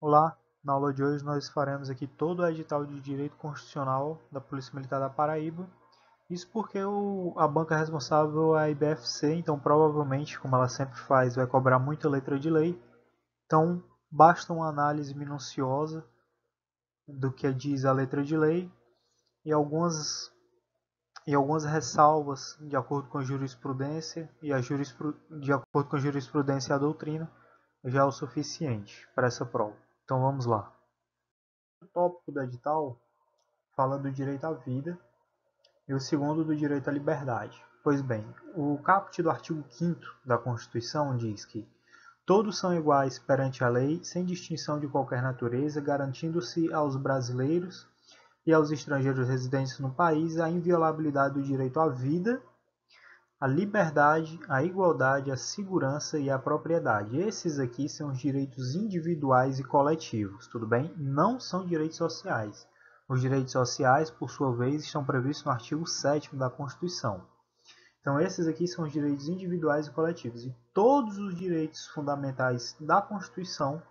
Olá, na aula de hoje nós faremos aqui todo o edital de Direito Constitucional da Polícia Militar da Paraíba. Isso porque a banca responsável é a IBFC, então provavelmente, como ela sempre faz, vai cobrar muita letra de lei. Então basta uma análise minuciosa do que diz a letra de lei e algumas ressalvas de acordo com a jurisprudência de acordo com a jurisprudência e a doutrina já é o suficiente para essa prova. Então vamos lá. O tópico do edital fala do direito à vida e o segundo do direito à liberdade. Pois bem, o caput do artigo 5º da Constituição diz que todos são iguais perante a lei, sem distinção de qualquer natureza, garantindo-se aos brasileiros e aos estrangeiros residentes no país a inviolabilidade do direito à vida, à liberdade, à igualdade, à segurança e à propriedade. Esses aqui são os direitos individuais e coletivos, tudo bem? Não são direitos sociais. Os direitos sociais, por sua vez, estão previstos no artigo 7º da Constituição. Então, esses aqui são os direitos individuais e coletivos. E todos os direitos fundamentais da Constituição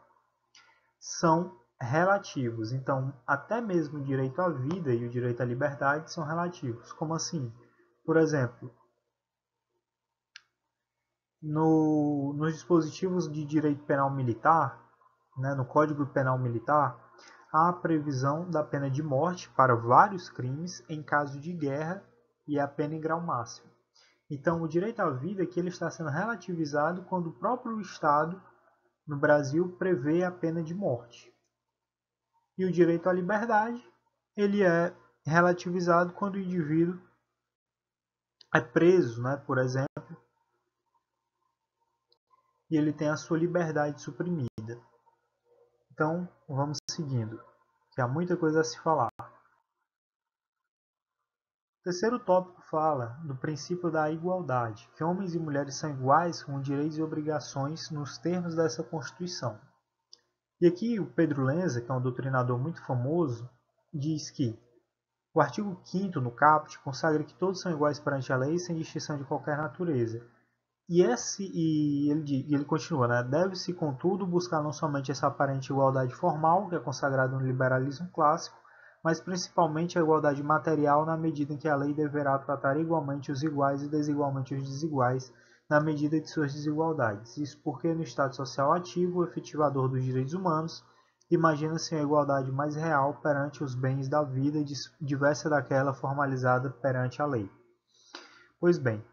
são relativos. Então, até mesmo o direito à vida e o direito à liberdade são relativos. Como assim? Por exemplo, nos dispositivos de direito penal militar, no Código Penal Militar, há a previsão da pena de morte para vários crimes em caso de guerra e a pena em grau máximo. Então, o direito à vida aqui ele está sendo relativizado quando o próprio Estado, no Brasil, prevê a pena de morte. E o direito à liberdade, ele é relativizado quando o indivíduo é preso, por exemplo, e ele tem a sua liberdade suprimida. Então, vamos seguindo, que há muita coisa a se falar. O terceiro tópico fala do princípio da igualdade, que homens e mulheres são iguais com direitos e obrigações nos termos dessa Constituição. E aqui o Pedro Lenza, que é um doutrinador muito famoso, diz que o artigo 5º no caput consagra que todos são iguais perante a lei sem distinção de qualquer natureza. E ele continua, deve-se, contudo, buscar não somente essa aparente igualdade formal, que é consagrada no liberalismo clássico, mas principalmente a igualdade material na medida em que a lei deverá tratar igualmente os iguais e desigualmente os desiguais, na medida de suas desigualdades. Isso porque no Estado social ativo, o efetivador dos direitos humanos, imagina-se a igualdade mais real perante os bens da vida, diversa daquela formalizada perante a lei. Pois bem,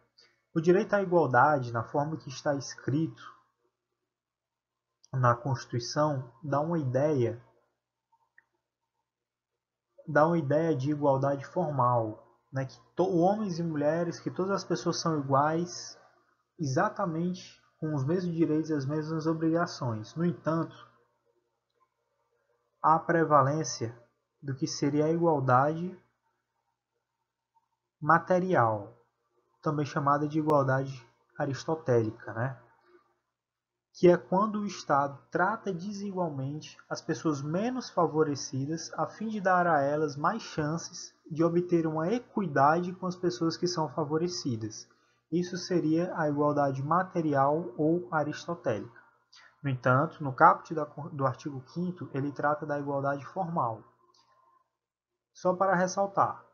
o direito à igualdade, na forma que está escrito na Constituição, dá uma ideia de igualdade formal, que homens e mulheres, que todas as pessoas são iguais, exatamente com os mesmos direitos e as mesmas obrigações. No entanto, há a prevalência do que seria a igualdade material, também chamada de igualdade aristotélica, que é quando o Estado trata desigualmente as pessoas menos favorecidas a fim de dar a elas mais chances de obter uma equidade com as pessoas que são favorecidas. Isso seria a igualdade material ou aristotélica. No entanto, no caput do artigo 5º, ele trata da igualdade formal. Só para ressaltar.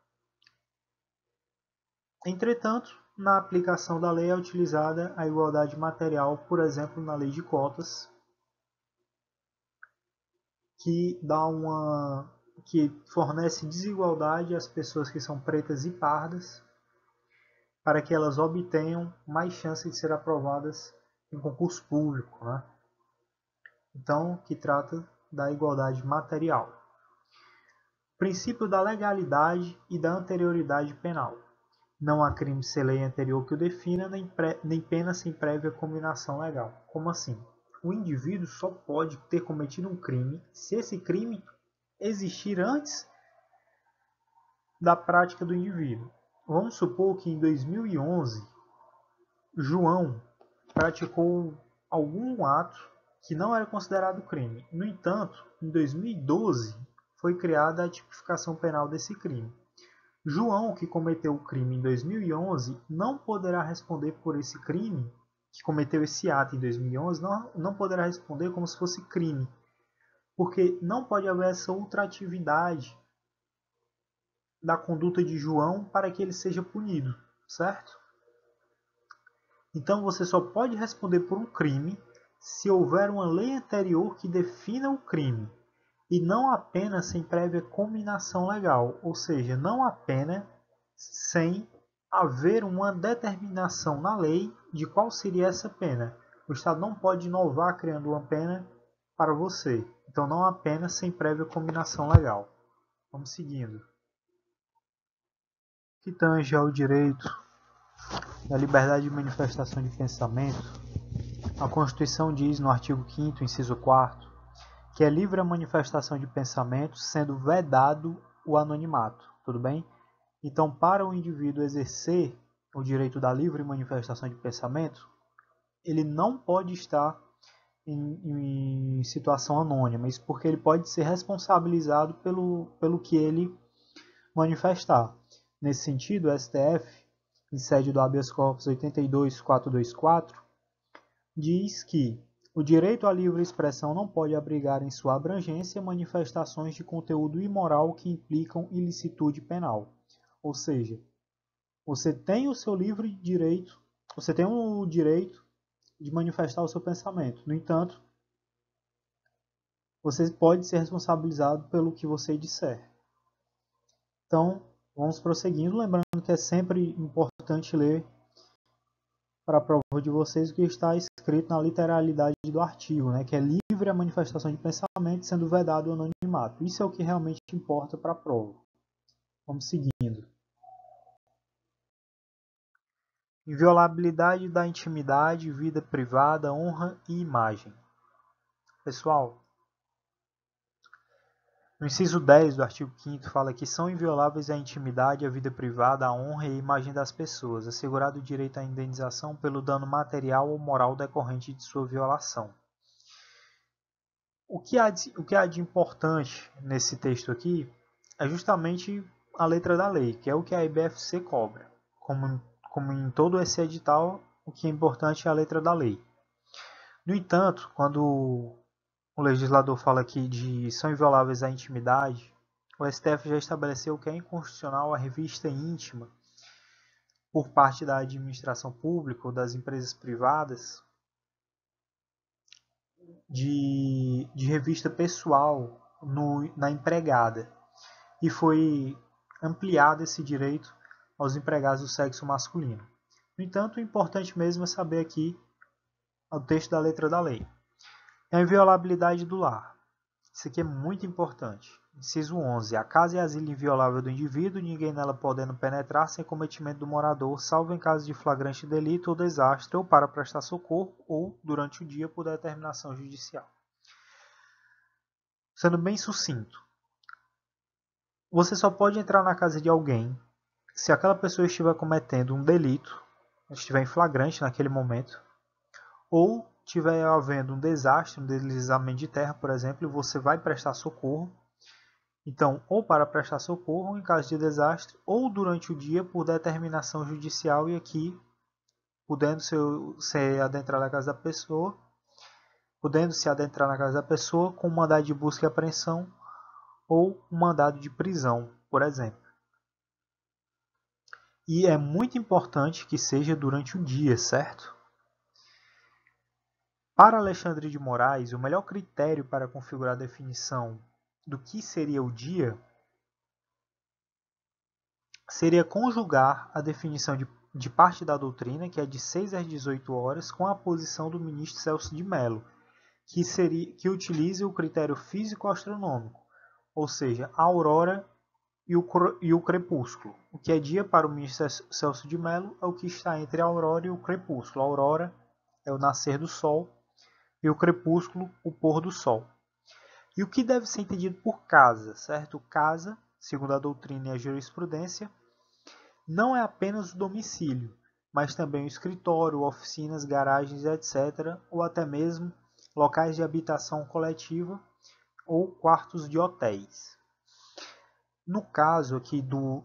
Entretanto, na aplicação da lei é utilizada a igualdade material, por exemplo, na lei de cotas, que fornece desigualdade às pessoas que são pretas e pardas, para que elas obtenham mais chance de ser aprovadas em concurso público, Então, que trata da igualdade material. Princípio da legalidade e da anterioridade penal. Não há crime sem lei anterior que o defina, nem pena sem prévia combinação legal. Como assim? O indivíduo só pode ter cometido um crime se esse crime existir antes da prática do indivíduo. Vamos supor que em 2011, João praticou algum ato que não era considerado crime. No entanto, em 2012, foi criada a tipificação penal desse crime. João, que cometeu o crime em 2011, não poderá responder por esse crime, que cometeu esse ato em 2011, não poderá responder como se fosse crime, porque não pode haver essa ultratividade da conduta de João para que ele seja punido, certo? Então você só pode responder por um crime se houver uma lei anterior que defina o crime, e não apenas sem prévia cominação legal, ou seja, não apenas sem haver uma determinação na lei de qual seria essa pena. O Estado não pode inovar criando uma pena para você. Então não apenas sem prévia cominação legal. Vamos seguindo. Que tange ao direito da liberdade de manifestação de pensamento, a Constituição diz no artigo 5º, inciso 4º, que é livre a manifestação de pensamento, sendo vedado o anonimato. Tudo bem? Então, para o indivíduo exercer o direito da livre manifestação de pensamento, ele não pode estar em situação anônima, isso porque ele pode ser responsabilizado pelo que ele manifestar. Nesse sentido, o STF, em sede do habeas corpus 82424, diz que o direito à livre expressão não pode abrigar em sua abrangência manifestações de conteúdo imoral que implicam ilicitude penal. Ou seja, você tem o seu livre direito, você tem o direito de manifestar o seu pensamento. No entanto, você pode ser responsabilizado pelo que você disser. Então, vamos prosseguindo, lembrando que é sempre importante ler para a prova de vocês o que está escrito na literalidade do artigo, né, que é livre a manifestação de pensamento, sendo vedado o anonimato. Isso é o que realmente importa para a prova. Vamos seguindo. Inviolabilidade da intimidade, vida privada, honra e imagem. Pessoal, no inciso 10 do artigo 5º fala que são invioláveis a intimidade, a vida privada, a honra e a imagem das pessoas, assegurado o direito à indenização pelo dano material ou moral decorrente de sua violação. O que há de importante nesse texto aqui é justamente a letra da lei, que é o que a IBFC cobra. Como em todo esse edital, o que é importante é a letra da lei. No entanto, quando o legislador fala aqui de são invioláveis à intimidade, o STF já estabeleceu que é inconstitucional a revista íntima por parte da administração pública ou das empresas privadas de revista pessoal na empregada. E foi ampliado esse direito aos empregados do sexo masculino. No entanto, o importante mesmo é saber aqui o texto da letra da lei. É a inviolabilidade do lar. Isso aqui é muito importante. Inciso 11. A casa é asilo inviolável do indivíduo, ninguém nela podendo penetrar sem cometimento do morador, salvo em caso de flagrante delito ou desastre, ou para prestar socorro, ou durante o dia por determinação judicial. Sendo bem sucinto, você só pode entrar na casa de alguém se aquela pessoa estiver cometendo um delito, estiver em flagrante naquele momento, ou estiver havendo um desastre, um deslizamento de terra, por exemplo, e você vai prestar socorro. Então, ou para prestar socorro em caso de desastre, ou durante o dia por determinação judicial, e aqui, podendo se adentrar na casa da pessoa, podendo se adentrar na casa da pessoa com um mandado de busca e apreensão ou um mandado de prisão, por exemplo. E é muito importante que seja durante o dia, certo? Para Alexandre de Moraes, o melhor critério para configurar a definição do que seria o dia seria conjugar a definição de parte da doutrina, que é de 6 às 18 horas, com a posição do ministro Celso de Mello, que utiliza o critério físico-astronômico, ou seja, a aurora e o crepúsculo. O que é dia para o ministro Celso de Mello é o que está entre a aurora e o crepúsculo. A aurora é o nascer do sol e o crepúsculo, o pôr do sol. E o que deve ser entendido por casa, certo? Casa, segundo a doutrina e a jurisprudência, não é apenas o domicílio, mas também o escritório, oficinas, garagens, etc., ou até mesmo locais de habitação coletiva ou quartos de hotéis. No caso aqui do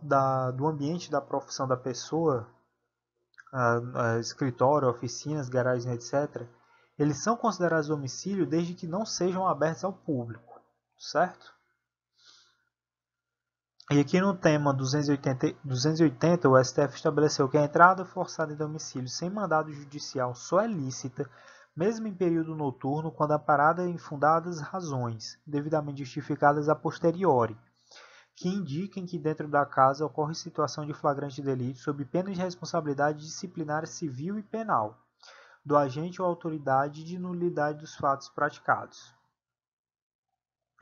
ambiente da profissão da pessoa, escritório, oficinas, garagens, etc., eles são considerados domicílio desde que não sejam abertos ao público. certo? E aqui no tema 280, o STF estabeleceu que a entrada forçada em domicílio sem mandado judicial só é lícita, mesmo em período noturno, quando amparada em fundadas razões, devidamente justificadas a posteriori, que indiquem que dentro da casa ocorre situação de flagrante delito sob pena de responsabilidade disciplinar civil e penal do agente ou autoridade de nulidade dos fatos praticados.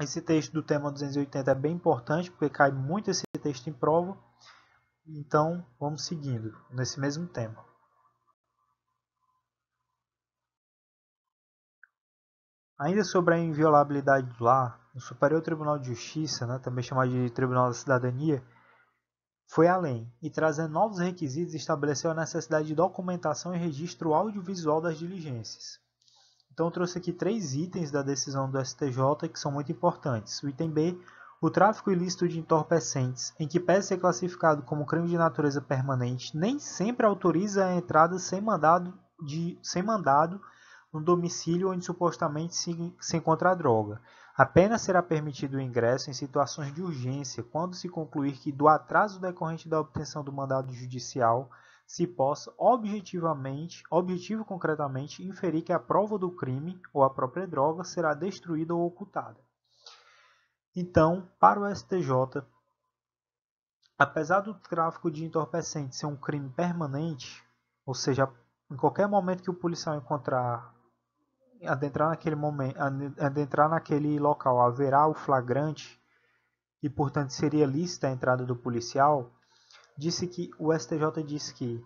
Esse texto do tema 280 é bem importante, porque cai muito esse texto em prova. Então, vamos seguindo nesse mesmo tema. Ainda sobre a inviolabilidade do lar, o Superior Tribunal de Justiça, também chamado de Tribunal da Cidadania, foi além e, trazendo novos requisitos, estabeleceu a necessidade de documentação e registro audiovisual das diligências. Então, eu trouxe aqui 3 itens da decisão do STJ que são muito importantes. O item B, o tráfico ilícito de entorpecentes, em que pese ser classificado como crime de natureza permanente, nem sempre autoriza a entrada sem mandado no domicílio onde supostamente se encontra a droga. Apenas será permitido o ingresso em situações de urgência, quando se concluir que, do atraso decorrente da obtenção do mandado judicial, se possa objetivo concretamente, inferir que a prova do crime ou a própria droga será destruída ou ocultada. Então, para o STJ, apesar do tráfico de entorpecentes ser um crime permanente, ou seja, em qualquer momento que o policial adentrar naquele local, haverá o flagrante e, portanto, seria lícita a entrada do policial, o STJ disse que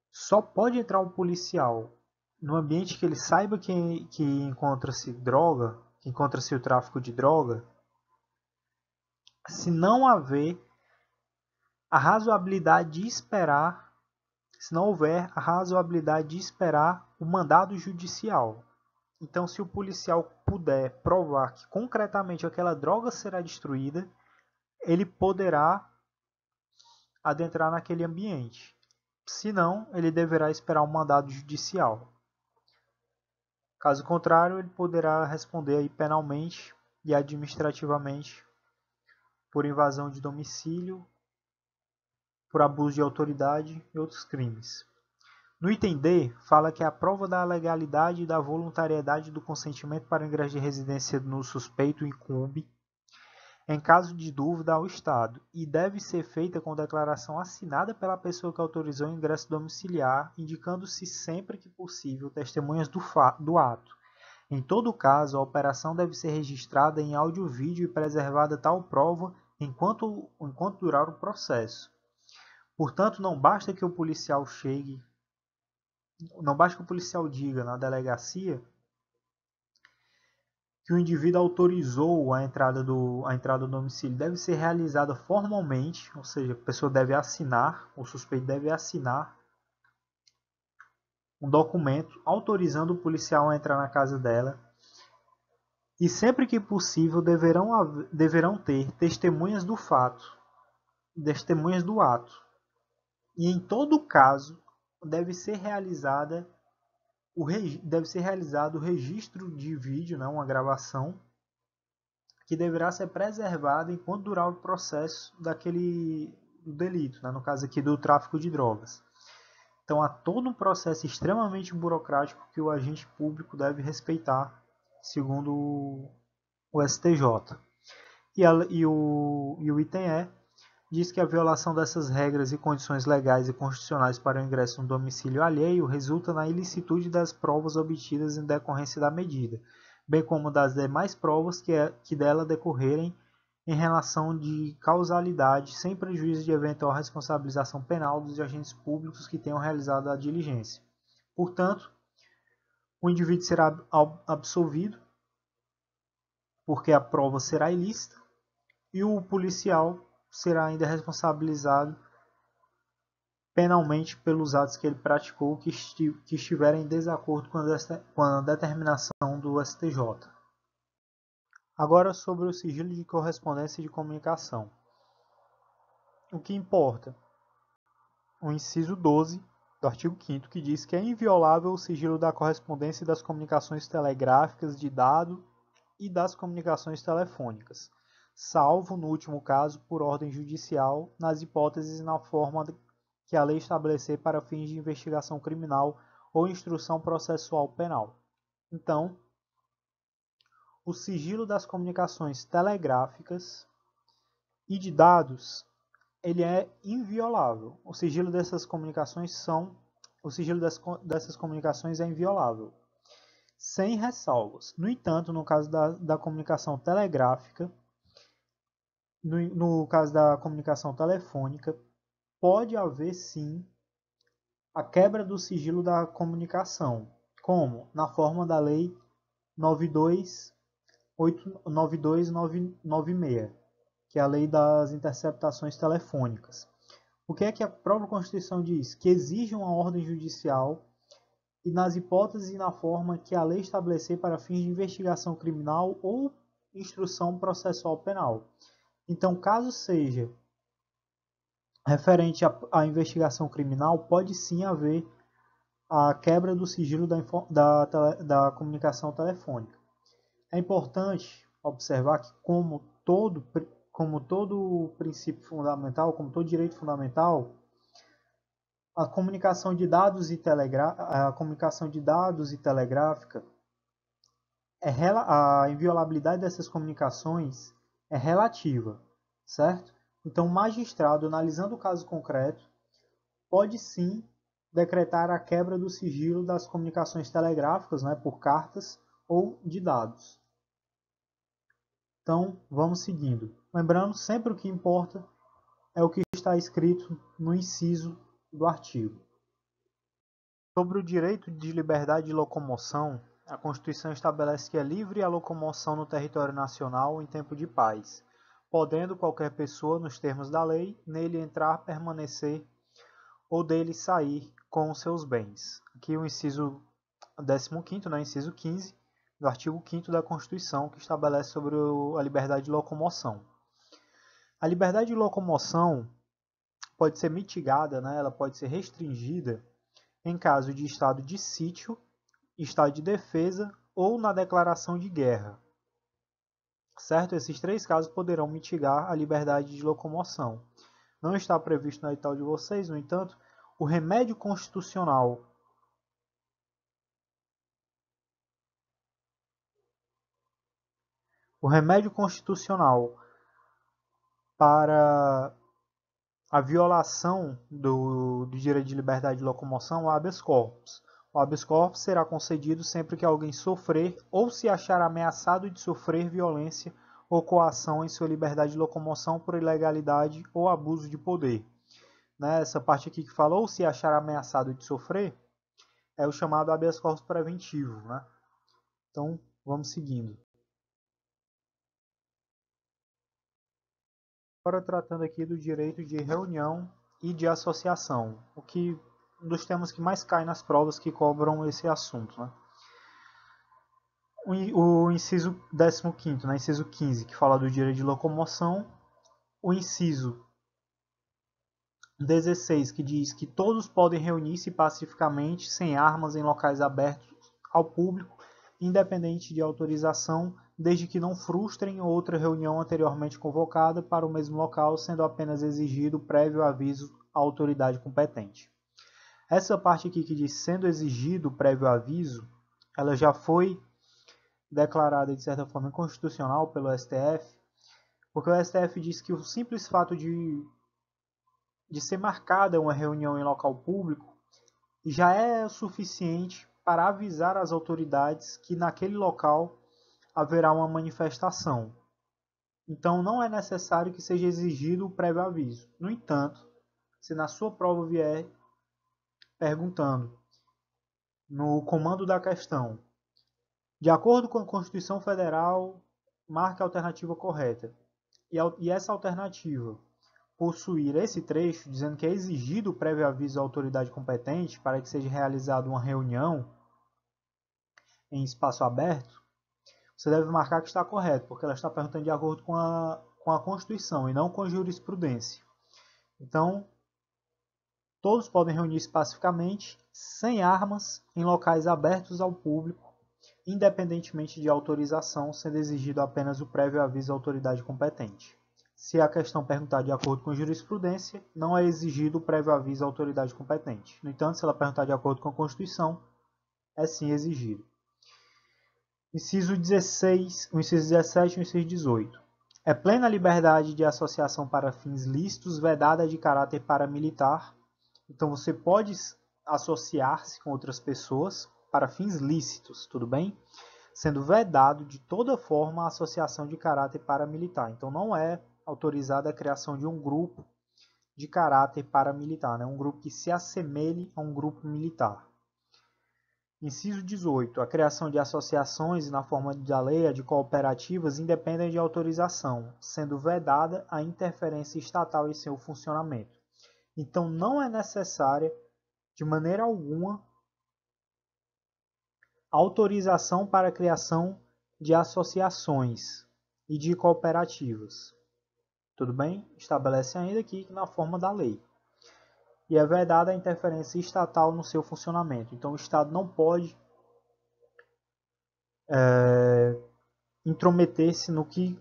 só pode entrar um policial no ambiente que ele saiba que encontra-se droga, que encontra-se o tráfico de droga, se não haver a razoabilidade de esperar, se não houver a razoabilidade de esperar o mandado judicial. Então, se o policial puder provar que concretamente aquela droga será destruída, ele poderá adentrar naquele ambiente. Se não, ele deverá esperar um mandado judicial. Caso contrário, ele poderá responder aí penalmente e administrativamente por invasão de domicílio, por abuso de autoridade e outros crimes. No item D, fala que a prova da legalidade e da voluntariedade do consentimento para o ingresso de residência no suspeito incumbe, em caso de dúvida, ao Estado, e deve ser feita com declaração assinada pela pessoa que autorizou o ingresso domiciliar, indicando-se sempre que possível testemunhas do ato. Em todo caso, a operação deve ser registrada em áudio, vídeo e preservada tal prova enquanto durar o processo. Portanto, não basta que o policial diga na delegacia que o indivíduo autorizou a entrada do domicílio. Deve ser realizada formalmente, ou seja, a pessoa deve assinar, o suspeito deve assinar um documento autorizando o policial a entrar na casa dela. E sempre que possível deverão ter testemunhas do ato. E em todo caso deve ser realizado o registro de vídeo, uma gravação, que deverá ser preservada enquanto durar o processo do delito, no caso aqui do tráfico de drogas. Então há todo um processo extremamente burocrático que o agente público deve respeitar, segundo o STJ. E o item E diz que a violação dessas regras e condições legais e constitucionais para o ingresso no domicílio alheio resulta na ilicitude das provas obtidas em decorrência da medida, bem como das demais provas que dela decorrerem em relação de causalidade, sem prejuízo de eventual responsabilização penal dos agentes públicos que tenham realizado a diligência. Portanto, o indivíduo será absolvido, porque a prova será ilícita, e o policial será ainda responsabilizado penalmente pelos atos que ele praticou que estiverem em desacordo com a determinação do STJ. Agora sobre o sigilo de correspondência e de comunicação. O que importa? O inciso 12 do artigo 5º, que diz que é inviolável o sigilo da correspondência e das comunicações telegráficas de dado e das comunicações telefônicas, salvo, no último caso, por ordem judicial, nas hipóteses e na forma que a lei estabelecer para fins de investigação criminal ou instrução processual penal. Então, o sigilo das comunicações telegráficas e de dados, ele é inviolável. O sigilo dessas comunicações é inviolável, sem ressalvas. No entanto, no caso da comunicação telegráfica, no caso da comunicação telefônica, pode haver sim a quebra do sigilo da comunicação, como na forma da Lei 926, que é a Lei das Interceptações Telefônicas. O que é que a própria Constituição diz? Que exige uma ordem judicial e nas hipóteses e na forma que a lei estabelecer para fins de investigação criminal ou instrução processual penal. Então, caso seja referente à investigação criminal, pode sim haver a quebra do sigilo da comunicação telefônica. É importante observar que, como todo princípio fundamental, como todo direito fundamental, a comunicação de dados e telegráfica, a inviolabilidade dessas comunicações é relativa, certo? Então, o magistrado, analisando o caso concreto, pode sim decretar a quebra do sigilo das comunicações telegráficas, né, por cartas ou de dados. Então, vamos seguindo. Lembrando, sempre o que importa é o que está escrito no inciso do artigo. Sobre o direito de liberdade de locomoção, a Constituição estabelece que é livre a locomoção no território nacional em tempo de paz, podendo qualquer pessoa, nos termos da lei, nele entrar, permanecer ou dele sair com os seus bens. Aqui o inciso 15º, né, inciso 15 do artigo 5º da Constituição, que estabelece sobre a liberdade de locomoção. A liberdade de locomoção pode ser mitigada, né, ela pode ser restringida em caso de estado de sítio, estado de defesa ou na declaração de guerra. Certo? Esses três casos poderão mitigar a liberdade de locomoção. Não está previsto no edital de vocês, no entanto, o remédio constitucional para a violação do direito de liberdade de locomoção é o habeas corpus. O habeas corpus será concedido sempre que alguém sofrer ou se achar ameaçado de sofrer violência ou coação em sua liberdade de locomoção por ilegalidade ou abuso de poder. Essa parte aqui que fala ou se achar ameaçado de sofrer é o chamado habeas corpus preventivo. Então, vamos seguindo. Agora tratando aqui do direito de reunião e de associação, um dos temas que mais cai nas provas que cobram esse assunto. O inciso 15º, inciso 15, que fala do direito de locomoção, o inciso 16, que diz que todos podem reunir-se pacificamente, sem armas, em locais abertos ao público, independente de autorização, desde que não frustrem outra reunião anteriormente convocada para o mesmo local, sendo apenas exigido prévio aviso à autoridade competente. Essa parte aqui que diz sendo exigido prévio aviso, ela já foi declarada de certa forma inconstitucional pelo STF, porque o STF diz que o simples fato de ser marcada uma reunião em local público já é suficiente para avisar as autoridades que naquele local haverá uma manifestação. Então não é necessário que seja exigido o prévio aviso. No entanto, se na sua prova vier perguntando no comando da questão, de acordo com a Constituição Federal, marque a alternativa correta. E essa alternativa possuir esse trecho, dizendo que é exigido o prévio aviso à autoridade competente para que seja realizada uma reunião em espaço aberto, você deve marcar que está correto, porque ela está perguntando de acordo com a Constituição e não com a jurisprudência. Então, todos podem reunir-se pacificamente, sem armas, em locais abertos ao público, independentemente de autorização, sendo exigido apenas o prévio aviso à autoridade competente. Se a questão perguntar de acordo com a jurisprudência, não é exigido o prévio aviso à autoridade competente. No entanto, se ela perguntar de acordo com a Constituição, é sim exigido. Inciso 16, o inciso 17 e o inciso 18. É plena liberdade de associação para fins lícitos, vedada de caráter paramilitar. Então, você pode associar-se com outras pessoas para fins lícitos, tudo bem? Sendo vedado de toda forma a associação de caráter paramilitar. Então, não é autorizada a criação de um grupo de caráter paramilitar, né? Um grupo que se assemelhe a um grupo militar. Inciso 18. A criação de associações na forma da lei de cooperativas independem de autorização, sendo vedada a interferência estatal em seu funcionamento. Então, não é necessária, de maneira alguma, autorização para a criação de associações e de cooperativas. Tudo bem? Estabelece ainda aqui na forma da lei. E é vedada a interferência estatal no seu funcionamento. Então, o Estado não pode intrometer-se no que,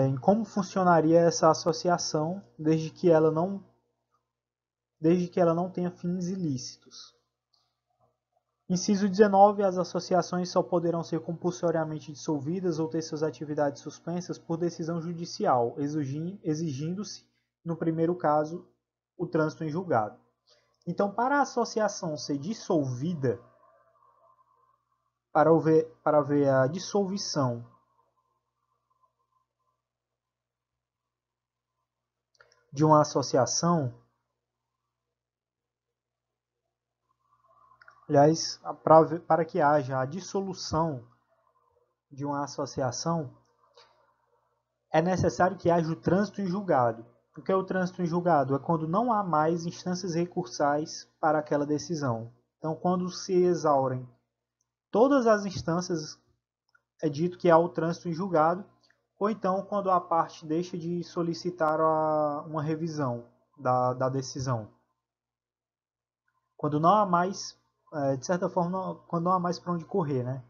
em como funcionaria essa associação, desde que ela não tenha fins ilícitos. Inciso 19. As associações só poderão ser compulsoriamente dissolvidas ou ter suas atividades suspensas por decisão judicial, exigindo-se, no primeiro caso, o trânsito em julgado. Então, para a associação ser dissolvida, para haver a dissolução de uma associação, aliás, para que haja a dissolução de uma associação, é necessário que haja o trânsito em julgado. O que é o trânsito em julgado? É quando não há mais instâncias recursais para aquela decisão. Então, quando se exaurem todas as instâncias, é dito que há o trânsito em julgado, ou então quando a parte deixa de solicitar uma revisão da decisão. Quando não há mais, de certa forma, quando não há mais para onde correr, né?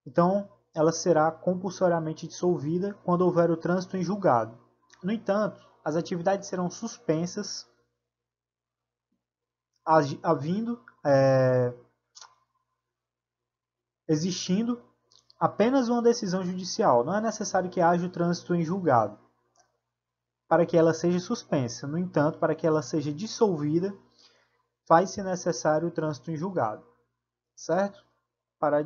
Então, ela será compulsoriamente dissolvida quando houver o trânsito em julgado. No entanto, as atividades serão suspensas, existindo apenas uma decisão judicial. Não é necessário que haja o trânsito em julgado para que ela seja suspensa. No entanto, para que ela seja dissolvida, faz-se necessário o trânsito em julgado, certo? Para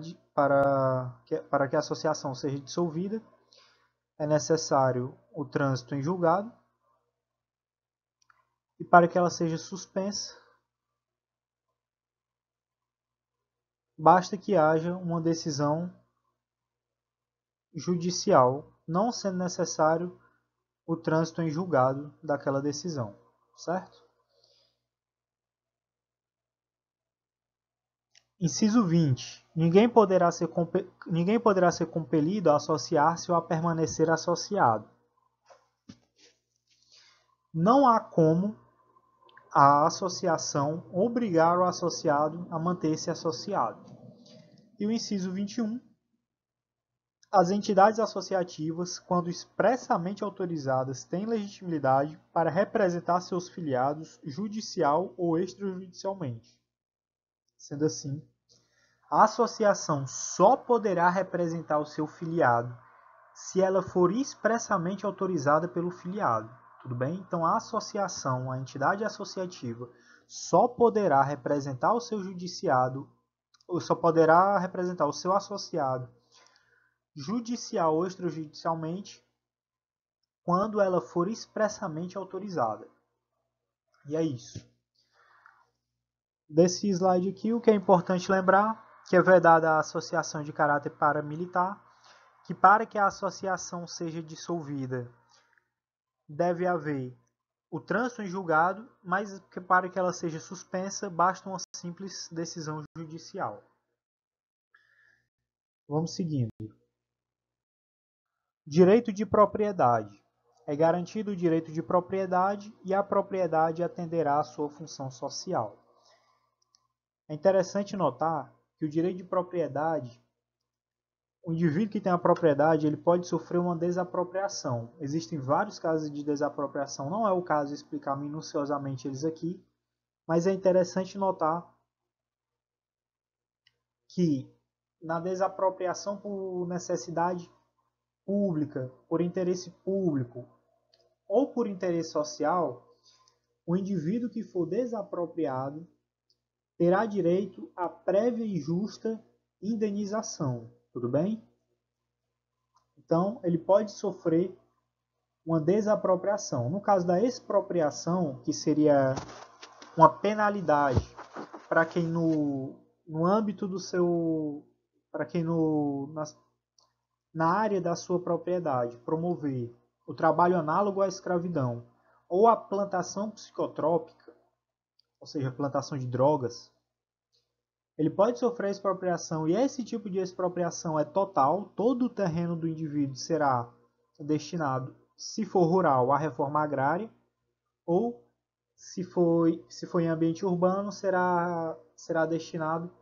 que a associação seja dissolvida, é necessário o trânsito em julgado, e para que ela seja suspensa, basta que haja uma decisão judicial, não sendo necessário o trânsito em julgado daquela decisão, certo? Inciso 20. Ninguém poderá ser compelido a associar-se ou a permanecer associado. Não há como a associação obrigar o associado a manter-se associado. E o inciso 21. As entidades associativas, quando expressamente autorizadas, têm legitimidade para representar seus filiados judicial ou extrajudicialmente. Sendo assim, a associação só poderá representar o seu filiado se ela for expressamente autorizada pelo filiado. Tudo bem? Então, a associação, a entidade associativa, só poderá representar o seu judiciado, ou só poderá representar o seu associado judicial ou extrajudicialmente quando ela for expressamente autorizada. E é isso. Desse slide aqui, o que é importante lembrar que é vedada a associação de caráter paramilitar, que para que a associação seja dissolvida deve haver o trânsito em julgado, mas que para que ela seja suspensa basta uma simples decisão judicial. Vamos seguindo. Direito de propriedade. É garantido o direito de propriedade e a propriedade atenderá à sua função social. É interessante notar que o direito de propriedade, o indivíduo que tem a propriedade, ele pode sofrer uma desapropriação. Existem vários casos de desapropriação, não é o caso de explicar minuciosamente eles aqui, mas é interessante notar que na desapropriação por necessidade pública, por interesse público ou por interesse social, o indivíduo que for desapropriado terá direito à prévia e justa indenização, tudo bem? Então, ele pode sofrer uma desapropriação. No caso da expropriação, que seria uma penalidade para quem no âmbito do seu, para quem na área da sua propriedade promover o trabalho análogo à escravidão ou a plantação psicotrópica, ou seja, a plantação de drogas, ele pode sofrer expropriação, e esse tipo de expropriação é total. Todo o terreno do indivíduo será destinado, se for rural, à reforma agrária, ou se for em ambiente urbano, será destinado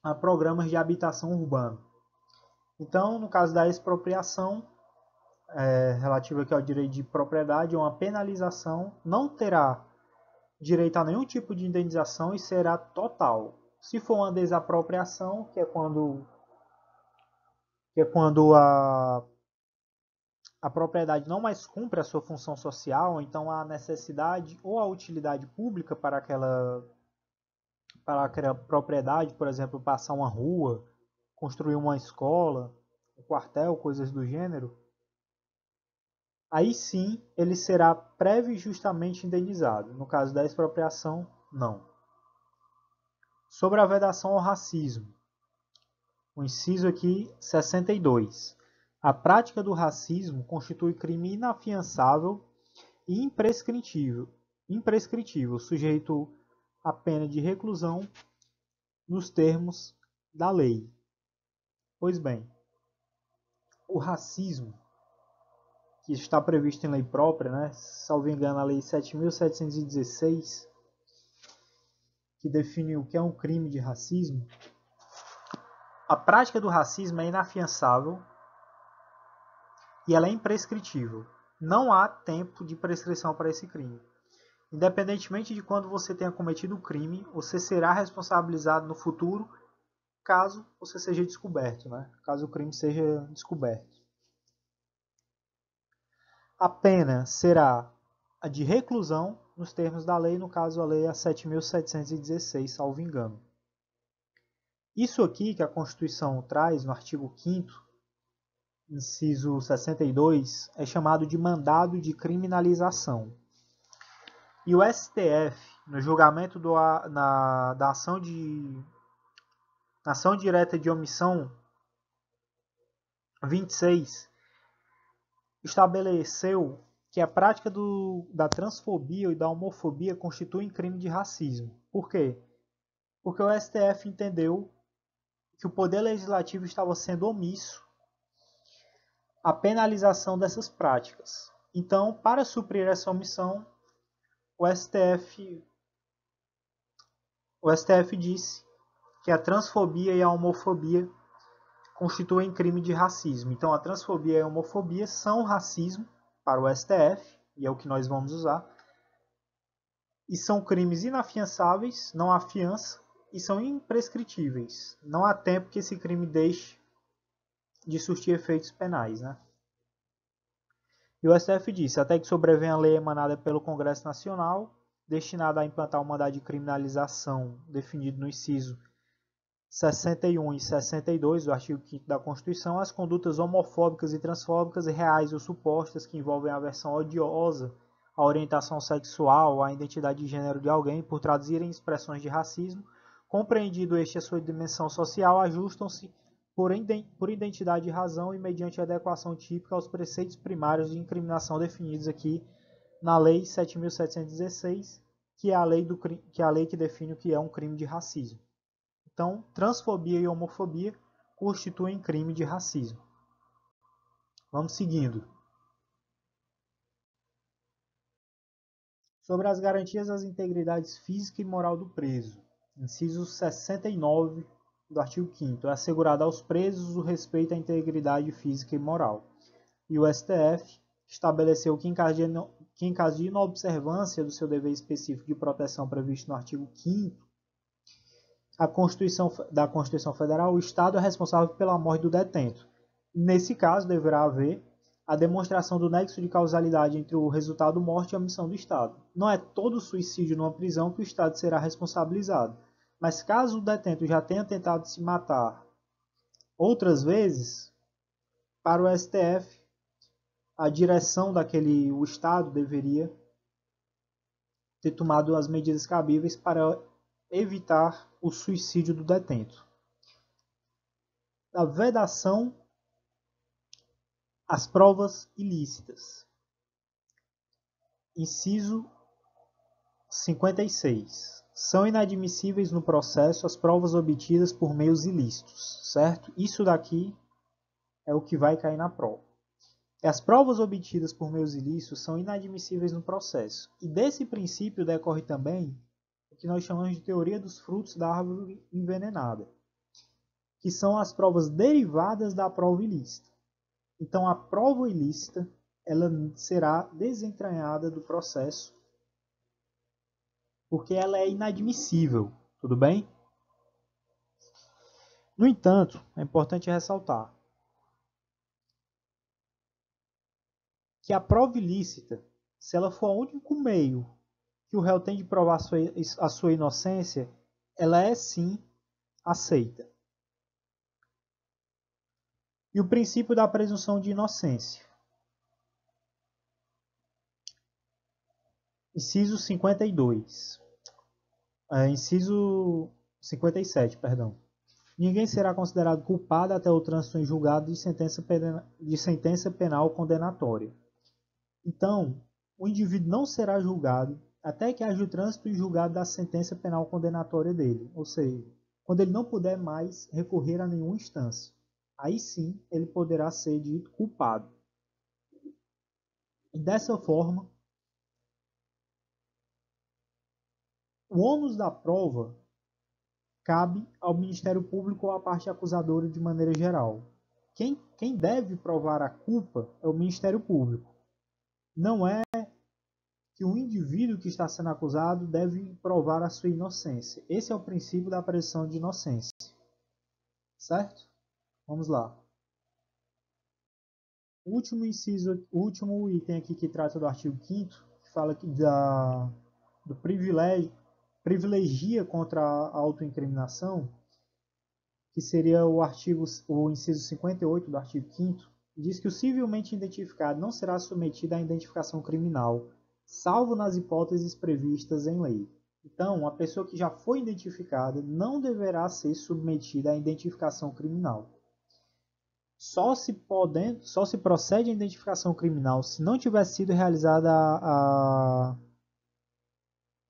a programas de habitação urbana. Então, no caso da expropriação, relativa aqui ao direito de propriedade, uma penalização, não terá direito a nenhum tipo de indenização e será total. Se for uma desapropriação, que é quando a propriedade não mais cumpre a sua função social, então a necessidade ou a utilidade pública para aquela propriedade, por exemplo, passar uma rua, construir uma escola, um quartel, coisas do gênero, aí sim ele será prévio e justamente indenizado. No caso da expropriação, não. Sobre a vedação ao racismo. O inciso aqui 62. A prática do racismo constitui crime inafiançável e imprescritível, sujeito à pena de reclusão nos termos da lei. Pois bem, o racismo, que está previsto em lei própria, né, salvo engano, a lei 7.716, que define o que é um crime de racismo, a prática do racismo é inafiançável e ela é imprescritível. Não há tempo de prescrição para esse crime. Independentemente de quando você tenha cometido o crime, você será responsabilizado no futuro caso você seja descoberto, né? Caso o crime seja descoberto. A pena será a de reclusão nos termos da lei, no caso a lei é 7.716, salvo engano. Isso aqui que a Constituição traz no artigo 5º, inciso 62, é chamado de mandado de criminalização. E o STF, no julgamento da ação direta de omissão 26, estabeleceu que a prática da transfobia e da homofobia constituem crime de racismo. Por quê? Porque o STF entendeu que o Poder Legislativo estava sendo omisso à penalização dessas práticas. Então, para suprir essa omissão, o STF disse que a transfobia e a homofobia constituem crime de racismo. Então, a transfobia e a homofobia são racismo para o STF, e é o que nós vamos usar, e são crimes inafiançáveis, não há fiança, e são imprescritíveis. Não há tempo que esse crime deixe de surtir efeitos penais, né? E o STF disse, até que sobrevenha a lei emanada pelo Congresso Nacional, destinada a implantar o mandado de criminalização definido no inciso 61 e 62 do artigo 5º da Constituição, as condutas homofóbicas e transfóbicas reais ou supostas que envolvem a aversão odiosa à orientação sexual, à identidade de gênero de alguém, por traduzirem expressões de racismo, compreendido este a sua dimensão social, ajustam-se por identidade e razão e mediante adequação típica aos preceitos primários de incriminação definidos aqui na Lei 7.716, que é a lei que define o que é um crime de racismo. Então, transfobia e homofobia constituem crime de racismo. Vamos seguindo. Sobre as garantias às integridades física e moral do preso. Inciso 69 do artigo 5º. É assegurado aos presos o respeito à integridade física e moral. E o STF estabeleceu que, em caso de inobservância do seu dever específico de proteção previsto no artigo 5º da Constituição Federal, o Estado é responsável pela morte do detento. Nesse caso, deverá haver a demonstração do nexo de causalidade entre o resultado morte e a omissão do Estado. Não é todo suicídio numa prisão que o Estado será responsabilizado. Mas caso o detento já tenha tentado se matar outras vezes, para o STF, a direção o Estado deveria ter tomado as medidas cabíveis para evitar o suicídio do detento. A vedação às provas ilícitas. Inciso 56. São inadmissíveis no processo as provas obtidas por meios ilícitos, certo? Isso daqui é o que vai cair na prova. As provas obtidas por meios ilícitos são inadmissíveis no processo. E desse princípio decorre também o que nós chamamos de teoria dos frutos da árvore envenenada, que são as provas derivadas da prova ilícita. Então, a prova ilícita ela será desentranhada do processo, porque ela é inadmissível, tudo bem? No entanto, é importante ressaltar que a prova ilícita, se ela for o único meio que o réu tem de provar a sua inocência, ela é sim aceita. E o princípio da presunção de inocência. Inciso 52. Inciso 57, perdão. Ninguém será considerado culpado até o trânsito em julgado de sentença penal condenatória. Então, o indivíduo não será julgado até que haja o trânsito em julgado da sentença penal condenatória dele. Ou seja, quando ele não puder mais recorrer a nenhuma instância. Aí sim, ele poderá ser dito culpado. E dessa forma, o ônus da prova cabe ao Ministério Público ou à parte acusadora de maneira geral. Quem deve provar a culpa é o Ministério Público. Não é que o indivíduo que está sendo acusado deve provar a sua inocência. Esse é o princípio da presunção de inocência. Certo? Vamos lá. O último item aqui que trata do artigo 5º, que fala do privilegia contra a autoincriminação, que seria o inciso 58 do artigo 5º, diz que o civilmente identificado não será submetido à identificação criminal, salvo nas hipóteses previstas em lei. Então, a pessoa que já foi identificada não deverá ser submetida à identificação criminal. Só se procede à identificação criminal se não tiver sido realizada a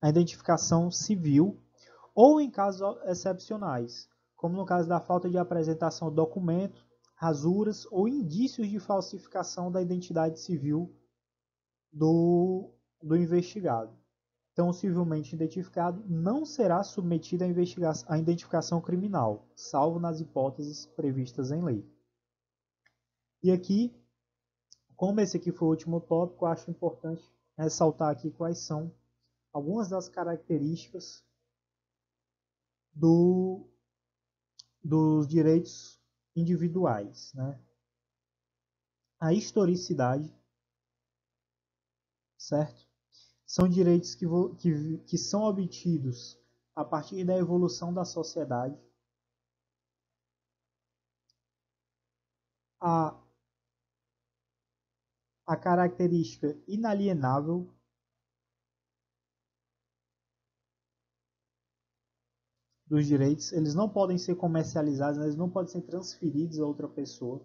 identificação civil ou em casos excepcionais, como no caso da falta de apresentação de documento, rasuras ou indícios de falsificação da identidade civil do investigado. Então, o civilmente identificado não será submetido à identificação criminal, salvo nas hipóteses previstas em lei. E aqui, como esse aqui foi o último tópico, acho importante ressaltar aqui quais são algumas das características dos direitos individuais, né? A historicidade, certo? São direitos que são obtidos a partir da evolução da sociedade. A característica inalienável dos direitos, eles não podem ser comercializados, eles não podem ser transferidos a outra pessoa.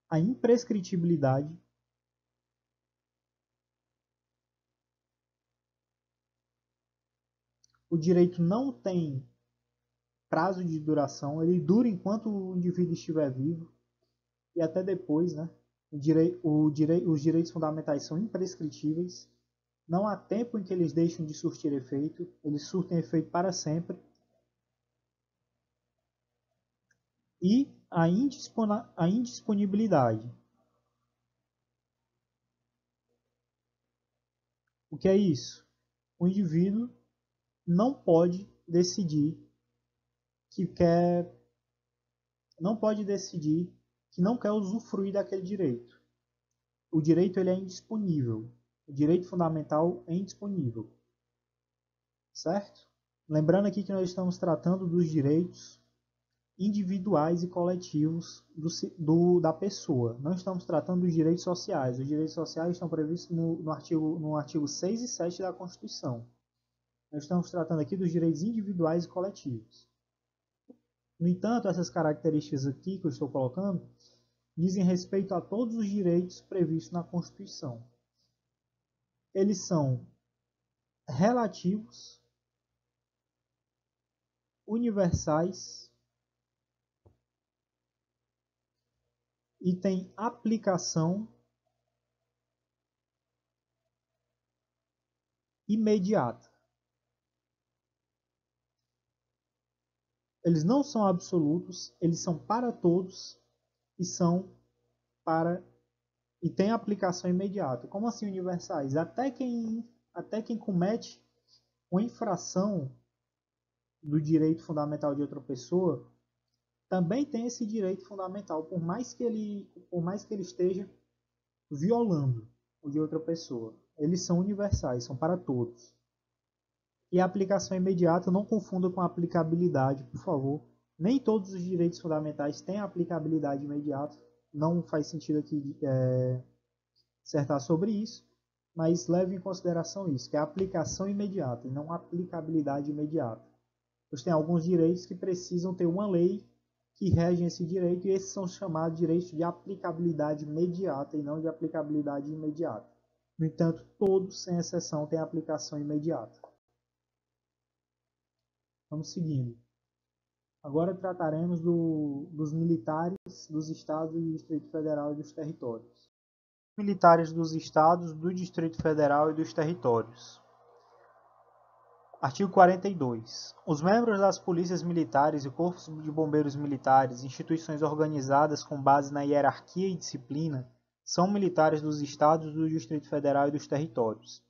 A imprescritibilidade, o direito não tem prazo de duração, ele dura enquanto o indivíduo estiver vivo e até depois, né? Os direitos fundamentais são imprescritíveis. Não há tempo em que eles deixam de surtir efeito, eles surtem efeito para sempre. E a indisponibilidade. O que é isso? O indivíduo não pode decidir que quer, não pode decidir que não quer usufruir daquele direito. O direito ele é indisponível. O direito fundamental é indisponível. Certo? Lembrando aqui que nós estamos tratando dos direitos individuais e coletivos da pessoa. Não estamos tratando dos direitos sociais. Os direitos sociais estão previstos no artigo 6 e 7 da Constituição. Nós estamos tratando aqui dos direitos individuais e coletivos. No entanto, essas características aqui que eu estou colocando dizem respeito a todos os direitos previstos na Constituição. Eles são relativos, universais e têm aplicação imediata. Eles não são absolutos, eles são para todos e têm aplicação imediata. Como assim universais? Até quem comete uma infração do direito fundamental de outra pessoa também tem esse direito fundamental, por mais que ele esteja violando o de outra pessoa. Eles são universais, são para todos. E a aplicação imediata, não confunda com a aplicabilidade, por favor. Nem todos os direitos fundamentais têm aplicabilidade imediata. Não faz sentido aqui dissertar sobre isso, mas leve em consideração isso, que é a aplicação imediata e não a aplicabilidade imediata. Pois tem alguns direitos que precisam ter uma lei que rege esse direito, e esses são chamados de direitos de aplicabilidade imediata e não de aplicabilidade imediata. No entanto, todos, sem exceção, têm aplicação imediata. Vamos seguindo. Agora trataremos dos militares dos estados do Distrito Federal e dos territórios. Militares dos estados, do Distrito Federal e dos territórios. Artigo 42. Os membros das polícias militares e corpos de bombeiros militares, instituições organizadas com base na hierarquia e disciplina, são militares dos estados, do Distrito Federal e dos territórios.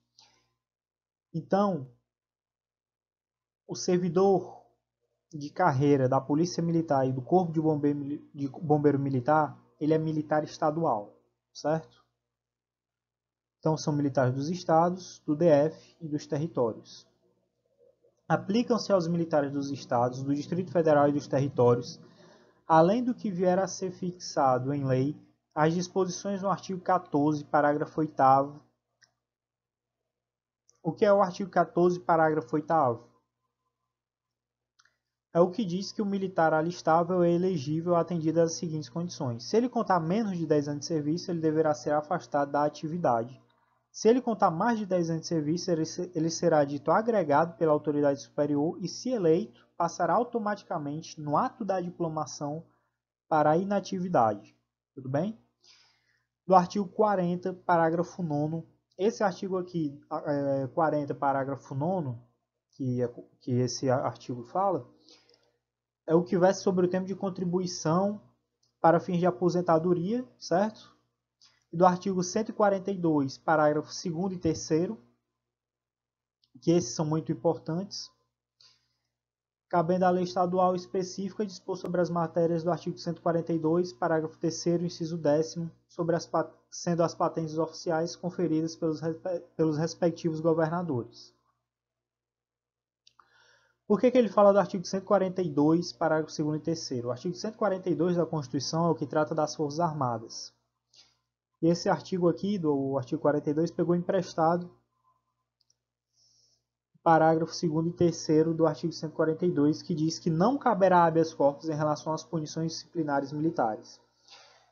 Então, o servidor de carreira da Polícia Militar e do Corpo de Bombeiro Militar, ele é militar estadual, certo? Então, são militares dos estados, do DF e dos territórios. Aplicam-se aos militares dos estados, do Distrito Federal e dos territórios, além do que vier a ser fixado em lei, as disposições no artigo 14, parágrafo 8º. O que é o artigo 14, parágrafo 8º? É o que diz que o militar alistável é elegível atendidas as seguintes condições. Se ele contar menos de 10 anos de serviço, ele deverá ser afastado da atividade. Se ele contar mais de 10 anos de serviço, ele será dito agregado pela autoridade superior e, se eleito, passará automaticamente no ato da diplomação para a inatividade. Tudo bem? Do artigo 40, parágrafo 9º. Esse artigo aqui, 40, parágrafo 9º, que esse artigo fala, é o que versa sobre o tempo de contribuição para fins de aposentadoria, certo? E do artigo 142, parágrafo 2º e 3º, que esses são muito importantes, cabendo à lei estadual específica dispor sobre as matérias do artigo 142, parágrafo 3º, inciso 10º, sendo as patentes oficiais conferidas pelos respectivos governadores. Por que ele fala do artigo 142, parágrafo 2º e 3º? O artigo 142 da Constituição é o que trata das Forças Armadas. E esse artigo aqui, do artigo 42, pegou emprestado parágrafo 2º e 3º do artigo 142, que diz que não caberá habeas corpus em relação às punições disciplinares militares.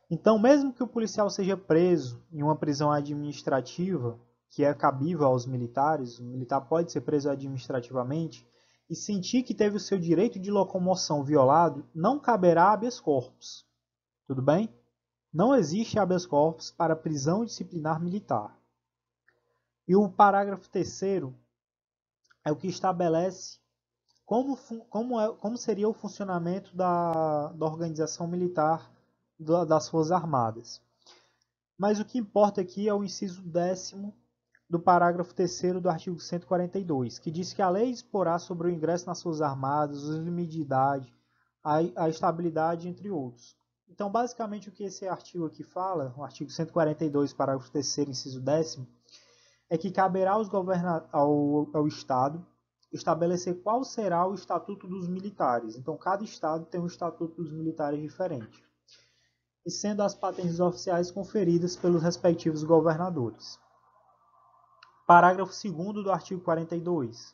Então, mesmo que o policial seja preso em uma prisão administrativa, que é cabível aos militares, o militar pode ser preso administrativamente, e sentir que teve o seu direito de locomoção violado, não caberá habeas corpus. Tudo bem? Não existe habeas corpus para prisão disciplinar militar. E o parágrafo 3º é o que estabelece como seria o funcionamento da organização militar das Forças Armadas. Mas o que importa aqui é o inciso 10º do parágrafo 3º do artigo 142, que diz que a lei disporá sobre o ingresso nas Forças Armadas, os limites de idade, a estabilidade, entre outros. Então, basicamente, o que esse artigo aqui fala, o artigo 142, parágrafo 3º, inciso 10º, é que caberá ao Estado estabelecer qual será o estatuto dos militares. Então, cada Estado tem um estatuto dos militares diferente, e sendo as patentes oficiais conferidas pelos respectivos governadores. Parágrafo 2º do artigo 42.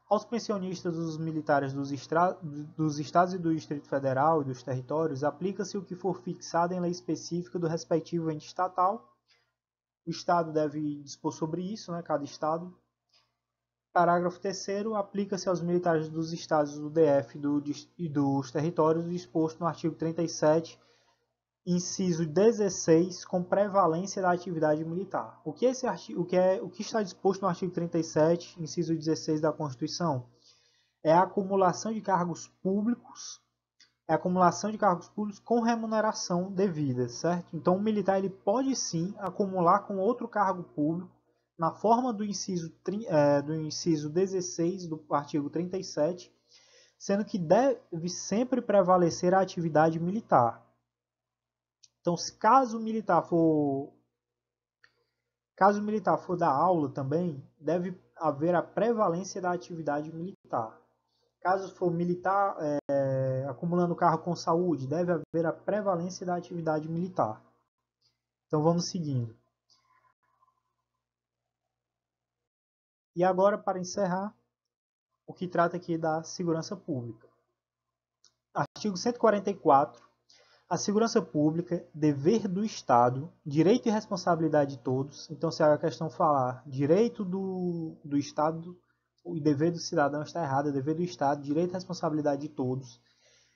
Aos pensionistas dos militares dos Estados e do Distrito Federal e dos territórios, aplica-se o que for fixado em lei específica do respectivo ente estatal. O Estado deve dispor sobre isso, né, cada Estado. Parágrafo 3º. Aplica-se aos militares dos Estados do DF e dos territórios disposto no artigo 37, inciso 16, com prevalência da atividade militar. O que está disposto no artigo 37, inciso 16 da Constituição? É a acumulação de cargos públicos, com remuneração devida, certo? Então, o militar ele pode sim acumular com outro cargo público na forma do inciso 16 do artigo 37, sendo que deve sempre prevalecer a atividade militar. Então, caso o militar for dar aula também, deve haver a prevalência da atividade militar. Caso for militar acumulando cargo com saúde, deve haver a prevalência da atividade militar. Então, vamos seguindo. E agora, para encerrar, o que trata aqui da segurança pública. Artigo 144. A segurança pública, dever do Estado, direito e responsabilidade de todos. Então, se a questão falar direito do Estado e dever do cidadão, está errado. É dever do Estado, direito e responsabilidade de todos.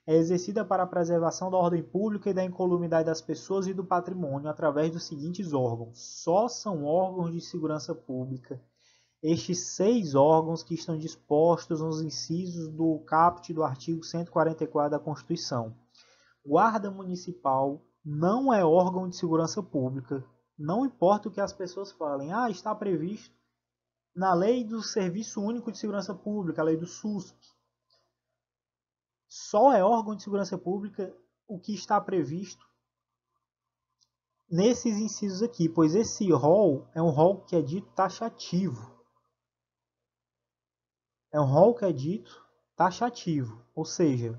É exercida para a preservação da ordem pública e da incolumidade das pessoas e do patrimônio através dos seguintes órgãos. Só são órgãos de segurança pública estes 6 órgãos que estão dispostos nos incisos do caput do artigo 144 da Constituição. Guarda Municipal não é órgão de segurança pública. Não importa o que as pessoas falem. Está previsto na Lei do Serviço Único de Segurança Pública, a Lei do SUSP. Só é órgão de segurança pública o que está previsto nesses incisos aqui, pois esse rol é um rol que é dito taxativo. É um rol que é dito taxativo, ou seja,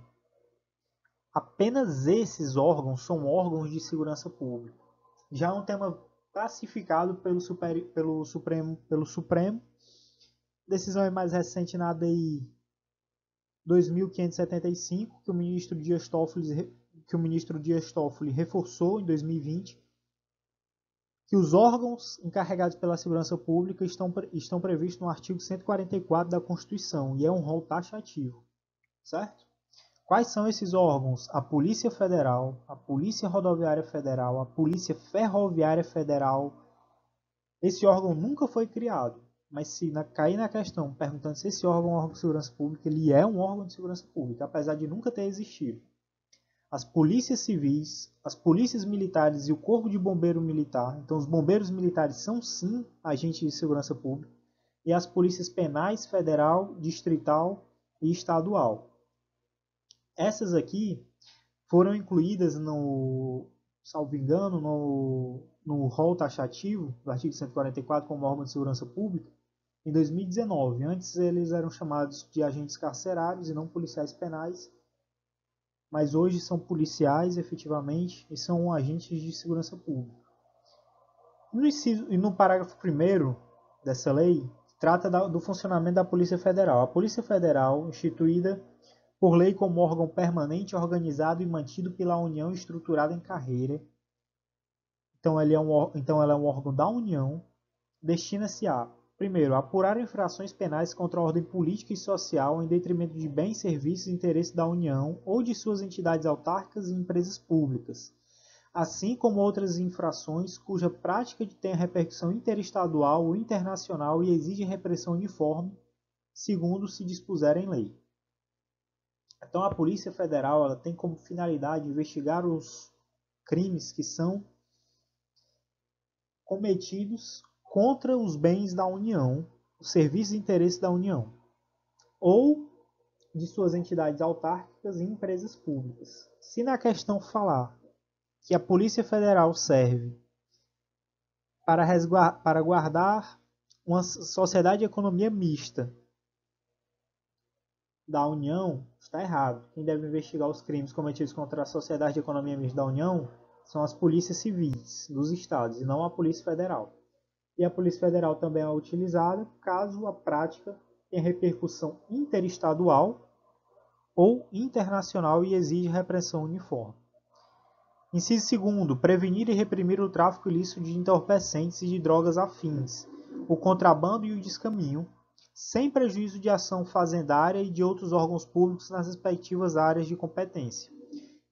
apenas esses órgãos são órgãos de segurança pública. Já é um tema classificado pelo Supremo. Decisão é mais recente na ADI 2575, que o ministro Dias Toffoli reforçou em 2020, que os órgãos encarregados pela segurança pública estão previstos no artigo 144 da Constituição, e é um rol taxativo, certo? Quais são esses órgãos? A Polícia Federal, a Polícia Rodoviária Federal, a Polícia Ferroviária Federal. Esse órgão nunca foi criado, mas se cair na questão perguntando se esse órgão é um órgão de segurança pública, ele é um órgão de segurança pública, apesar de nunca ter existido. As polícias civis, as polícias militares e o Corpo de Bombeiro Militar. Então, os bombeiros militares são sim agentes de segurança pública. E as polícias penais federal, distrital e estadual. Essas aqui foram incluídas salvo engano, no rol taxativo do artigo 144 como órgão de segurança pública em 2019. Antes eles eram chamados de agentes carcerários e não policiais penais, mas hoje são policiais efetivamente e são agentes de segurança pública. E no parágrafo 1º dessa lei, trata do funcionamento da Polícia Federal. A Polícia Federal, instituída por lei como órgão permanente, organizado e mantido pela União, estruturado em carreira. Então ela é um órgão da União, destina-se a, primeiro, apurar infrações penais contra a ordem política e social em detrimento de bens, serviços e interesses da União ou de suas entidades autárquicas e empresas públicas, assim como outras infrações cuja prática tenha repercussão interestadual ou internacional e exige repressão uniforme, segundo se dispuser em lei. Então, a Polícia Federal ela tem como finalidade investigar os crimes que são cometidos contra os bens da União, os serviços de interesse da União, ou de suas entidades autárquicas e empresas públicas. Se na questão falar que a Polícia Federal serve para guardar uma sociedade de economia mista da União, está errado. Quem deve investigar os crimes cometidos contra a sociedade de economia mista da União são as polícias civis dos estados e não a Polícia Federal. E a Polícia Federal também é utilizada caso a prática tenha repercussão interestadual ou internacional e exige repressão uniforme. Inciso 2º. Prevenir e reprimir o tráfico ilícito de entorpecentes e de drogas afins, o contrabando e o descaminho, sem prejuízo de ação fazendária e de outros órgãos públicos nas respectivas áreas de competência.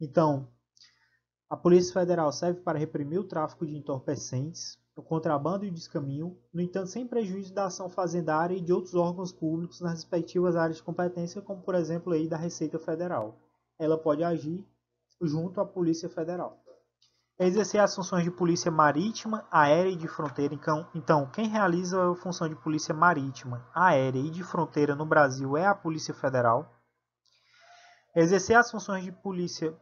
Então, a Polícia Federal serve para reprimir o tráfico de entorpecentes, o contrabando e o descaminho, no entanto, sem prejuízo da ação fazendária e de outros órgãos públicos nas respectivas áreas de competência, como, por exemplo, a lei da Receita Federal. Ela pode agir junto à Polícia Federal. Exercer as funções de polícia marítima, aérea e de fronteira. Então, quem realiza a função de polícia marítima, aérea e de fronteira no Brasil é a Polícia Federal. Exercer as funções de polícia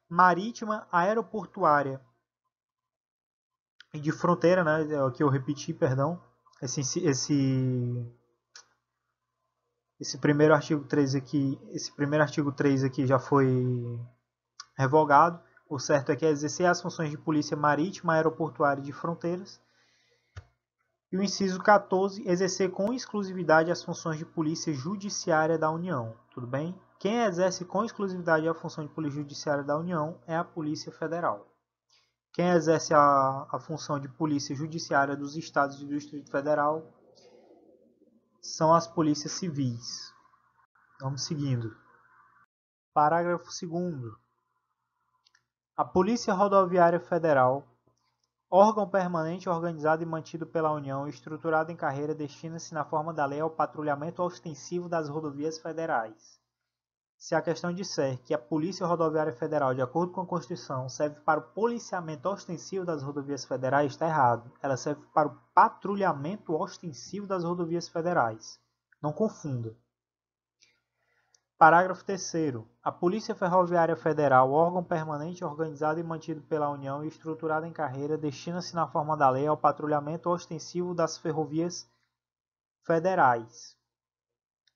marítima, aeroportuária e de fronteira, né? Que eu repeti, perdão. Esse primeiro artigo 3 aqui já foi revogado. O certo é que é exercer as funções de polícia marítima, aeroportuária e de fronteiras. E o inciso 14, exercer com exclusividade as funções de polícia judiciária da União. Tudo bem? Quem exerce com exclusividade a função de polícia judiciária da União é a Polícia Federal. Quem exerce a função de polícia judiciária dos estados e do Distrito Federal são as polícias civis. Vamos seguindo. Parágrafo 2º. A Polícia Rodoviária Federal, órgão permanente organizado e mantido pela União e estruturado em carreira, destina-se na forma da lei ao patrulhamento ostensivo das rodovias federais. Se a questão disser que a Polícia Rodoviária Federal, de acordo com a Constituição, serve para o policiamento ostensivo das rodovias federais, está errado. Ela serve para o patrulhamento ostensivo das rodovias federais. Não confunda. Parágrafo 3º. A Polícia Ferroviária Federal, órgão permanente organizado e mantido pela União e estruturado em carreira, destina-se na forma da lei ao patrulhamento ostensivo das ferrovias federais.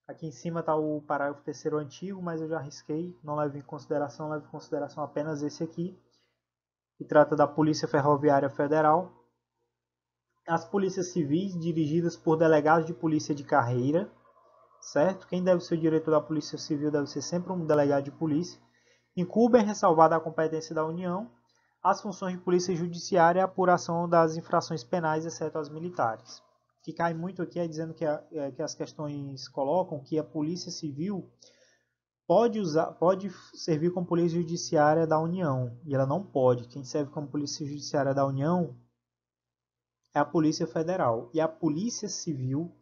Aqui em cima está o parágrafo 3º antigo, mas eu já risquei, não levo em consideração apenas esse aqui, que trata da Polícia Ferroviária Federal. As polícias civis, dirigidas por delegados de polícia de carreira, certo? Quem deve ser o diretor da Polícia Civil deve ser sempre um delegado de polícia. Incumbem, ressalvada a competência da União, as funções de polícia judiciária e a apuração das infrações penais, exceto as militares. O que cai muito aqui é dizendo que as questões colocam que a Polícia Civil pode servir como Polícia Judiciária da União, e ela não pode. Quem serve como Polícia Judiciária da União é a Polícia Federal. E a Polícia Civil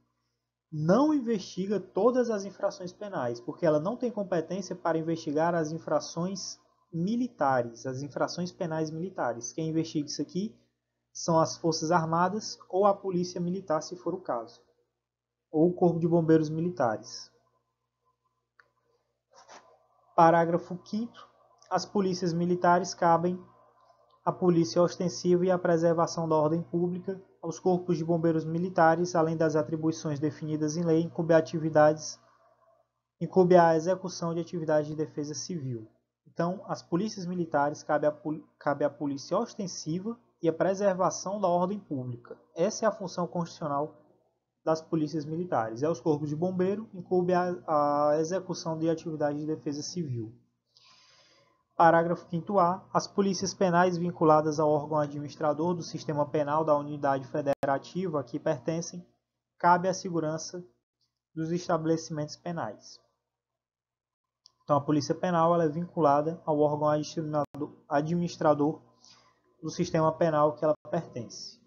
não investiga todas as infrações penais, porque ela não tem competência para investigar as infrações militares, as infrações penais militares. Quem investiga isso aqui são as Forças Armadas ou a Polícia Militar, se for o caso, ou o Corpo de Bombeiros Militares. Parágrafo 5º. As polícias militares cabem à polícia ostensiva e à preservação da ordem pública, aos corpos de bombeiros militares, além das atribuições definidas em lei, incumbe a execução de atividades de defesa civil. Então, as polícias militares cabe à polícia ostensiva e a preservação da ordem pública. Essa é a função constitucional das polícias militares. E aos corpos de bombeiro incumbe a execução de atividades de defesa civil. Parágrafo 5º-A. As polícias penais vinculadas ao órgão administrador do sistema penal da unidade federativa a que pertencem, cabe à segurança dos estabelecimentos penais. Então, a Polícia Penal ela é vinculada ao órgão administrador do sistema penal que ela pertence.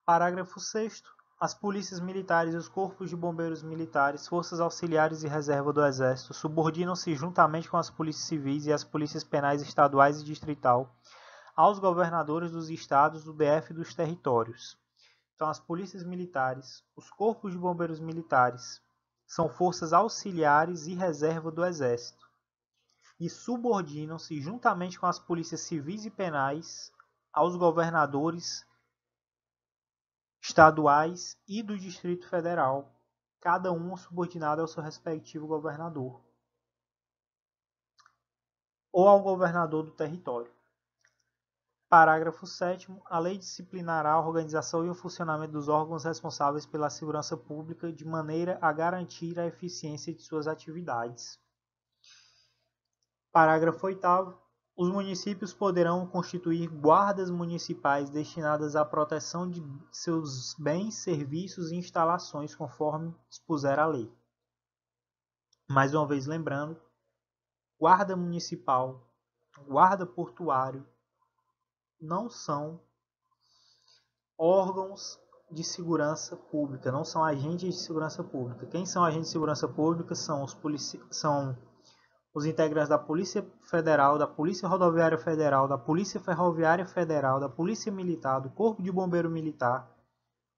Parágrafo 6º. As polícias militares e os corpos de bombeiros militares, forças auxiliares e reserva do Exército subordinam-se juntamente com as polícias civis e as polícias penais estaduais e distrital aos governadores dos estados, do DF e dos territórios. Então, as polícias militares, os corpos de bombeiros militares, são forças auxiliares e reserva do Exército e subordinam-se juntamente com as polícias civis e penais aos governadores estaduais e do Distrito Federal, cada um subordinado ao seu respectivo governador ou ao governador do território. Parágrafo 7º. A lei disciplinará a organização e o funcionamento dos órgãos responsáveis pela segurança pública de maneira a garantir a eficiência de suas atividades. Parágrafo 8º. Os municípios poderão constituir guardas municipais destinadas à proteção de seus bens, serviços e instalações, conforme dispuser a lei. Mais uma vez lembrando, guarda municipal, guarda portuário, não são órgãos de segurança pública, não são agentes de segurança pública. Quem são agentes de segurança pública são os integrantes da Polícia Federal, da Polícia Rodoviária Federal, da Polícia Ferroviária Federal, da Polícia Militar, do Corpo de Bombeiro Militar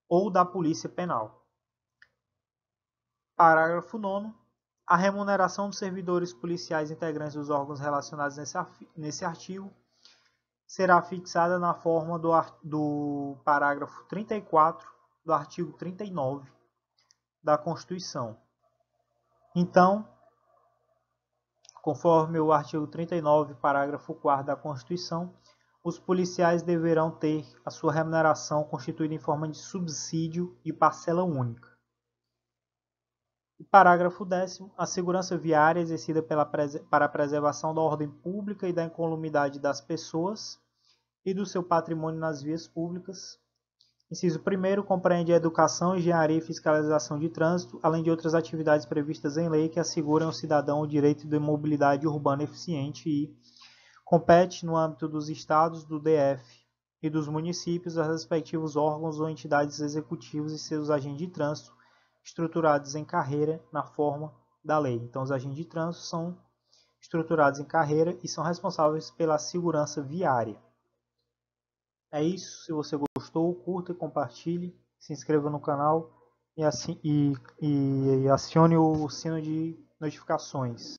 ou da Polícia Penal. Parágrafo 9º. A remuneração dos servidores policiais integrantes dos órgãos relacionados nesse artigo será fixada na forma do parágrafo 34 do artigo 39 da Constituição. Então, conforme o artigo 39, parágrafo 4º da Constituição, os policiais deverão ter a sua remuneração constituída em forma de subsídio e parcela única. Parágrafo 10º. A segurança viária exercida para a preservação da ordem pública e da incolumidade das pessoas e do seu patrimônio nas vias públicas. Inciso 1º. Compreende a educação, engenharia e fiscalização de trânsito, além de outras atividades previstas em lei que asseguram ao cidadão o direito de mobilidade urbana eficiente e compete no âmbito dos estados, do DF e dos municípios aos respectivos órgãos ou entidades executivos e seus agentes de trânsito estruturados em carreira na forma da lei. Então, os agentes de trânsito são estruturados em carreira e são responsáveis pela segurança viária. É isso. Se você gostou, curta e compartilhe, se inscreva no canal e acione o sino de notificações.